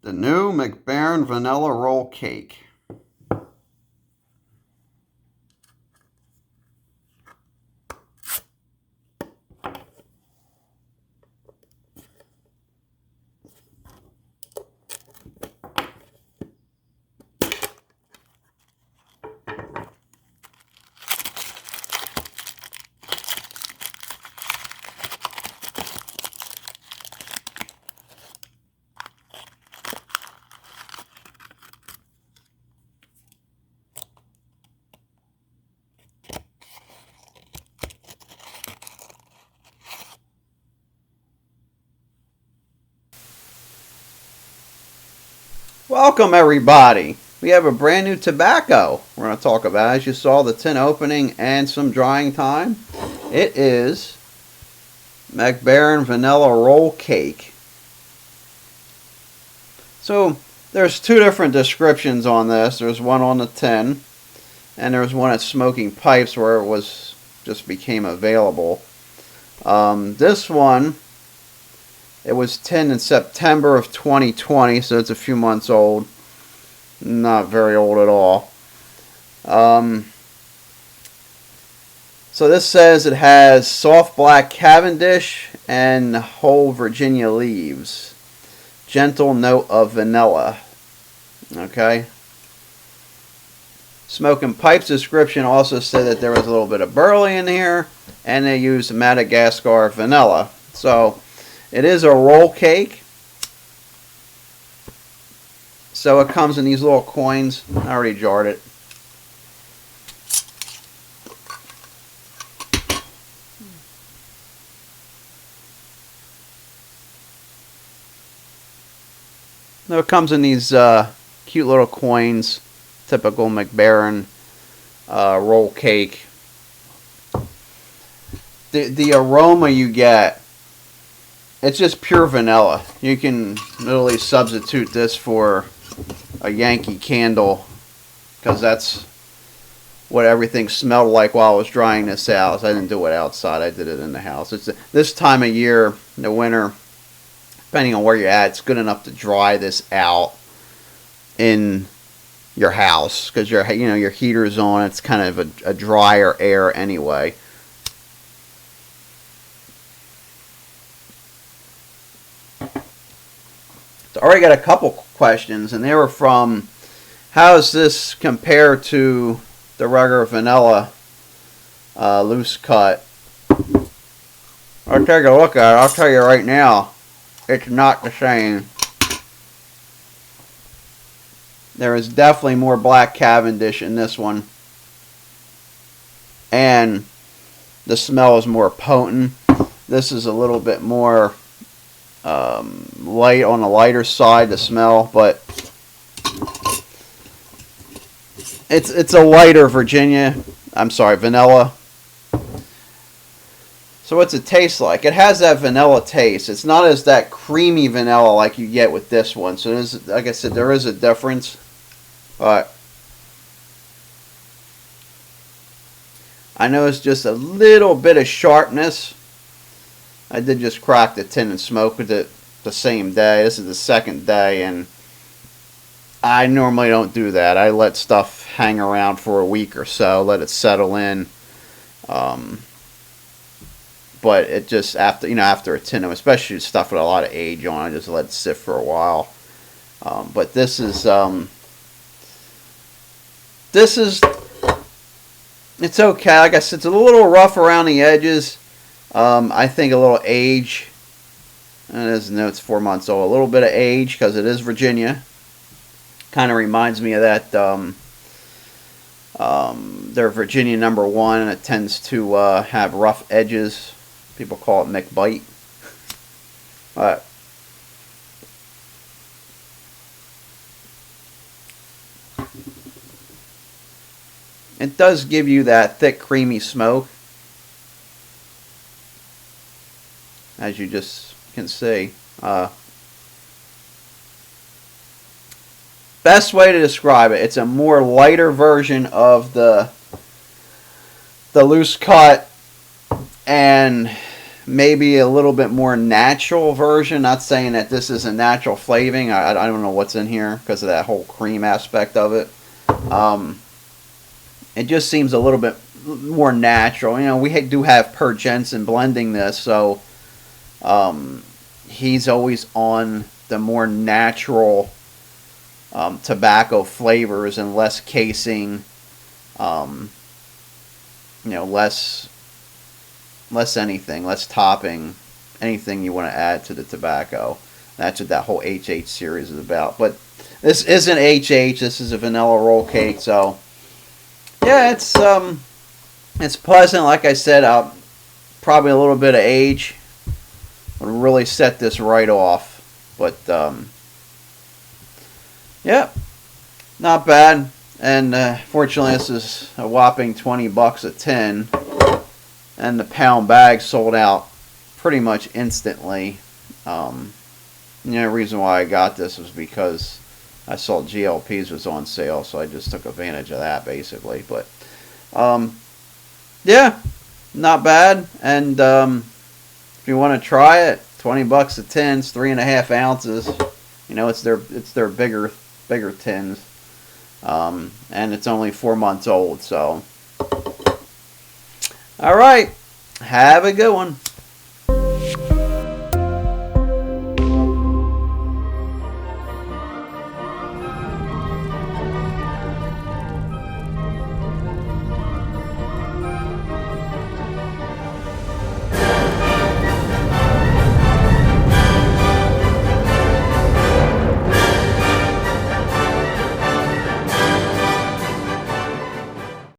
The new Baren vanilla roll cake. Welcome everybody. We have a brand new tobacco we're going to talk about. As you saw, the tin opening and some drying time. It is Baren vanilla roll cake. So there's two different descriptions on this. There's one on the tin, and there's one at Smoking Pipes where it was just became available. This one, it was tinned in September of 2020, so it's a few months old. Not very old at all. So this says it has soft black Cavendish and whole Virginia leaves. Gentle note of vanilla. Okay. Smoking Pipes description also said that there was a little bit of burley in here, and they used Madagascar vanilla. So it is a roll cake. So it comes in these little coins. I already jarred it. So it comes in these cute little coins. Typical Baren roll cake. The aroma you get, it's just pure vanilla. You can literally substitute this for a Yankee Candle, because that's what everything smelled like while I was drying this out. I didn't do it outside. I did it in the house. It's this time of year, in the winter, depending on where you're at, it's good enough to dry this out in your house, because your heater's on. It's kind of a drier air anyway. So I already got a couple questions, and they were from, how does this compare to the regular vanilla loose cut? I'll take a look at it. I'll tell you right now, it's not the same. There is definitely more black Cavendish in this one, and the smell is more potent. This is a little bit more light, on the lighter side, the smell, but it's a lighter vanilla. So what's it taste like? It has that vanilla taste. It's not as that creamy vanilla like you get with this one. So there's, like I said, there is a difference. But I noticed just a little bit of sharpness. I did just crack the tin and smoke with it the same day. This is the second day, and I normally don't do that. I let stuff hang around for a week or so, let it settle in. But it just, after a tin, especially stuff with a lot of age on, I just let it sit for a while. But this is it's okay. Like I said, it's a little rough around the edges. I think a little age. It's 4 months old. A little bit of age, because it is Virginia. Kind of reminds me of that. They're Virginia #1, and it tends to have rough edges. People call it McBite. But it does give you that thick, creamy smoke, as you just can see. Best way to describe it, it's a more lighter version of the loose cut and maybe a little bit more natural version. Not saying that this is a natural flavoring. I don't know what's in here because of that whole cream aspect of it. It just seems a little bit more natural. You know, we do have Per Jensen blending this, so he's always on the more natural tobacco flavors and less casing. You know, less anything, less topping, anything you want to add to the tobacco. That's what that whole HH series is about. But this isn't HH. This is a vanilla roll cake. So yeah, it's pleasant. Like I said, probably a little bit of age would really set this right off. But yeah, not bad. And fortunately, this is a whopping $20 a tin, and the pound bag sold out pretty much instantly. The reason why I got this was because I saw GLPs was on sale, so I just took advantage of that basically. But yeah, not bad. And if you want to try it, $20 a tin, it's 3.5 ounces. You know, it's their bigger tins. And it's only 4 months old, so. Alright, have a good one.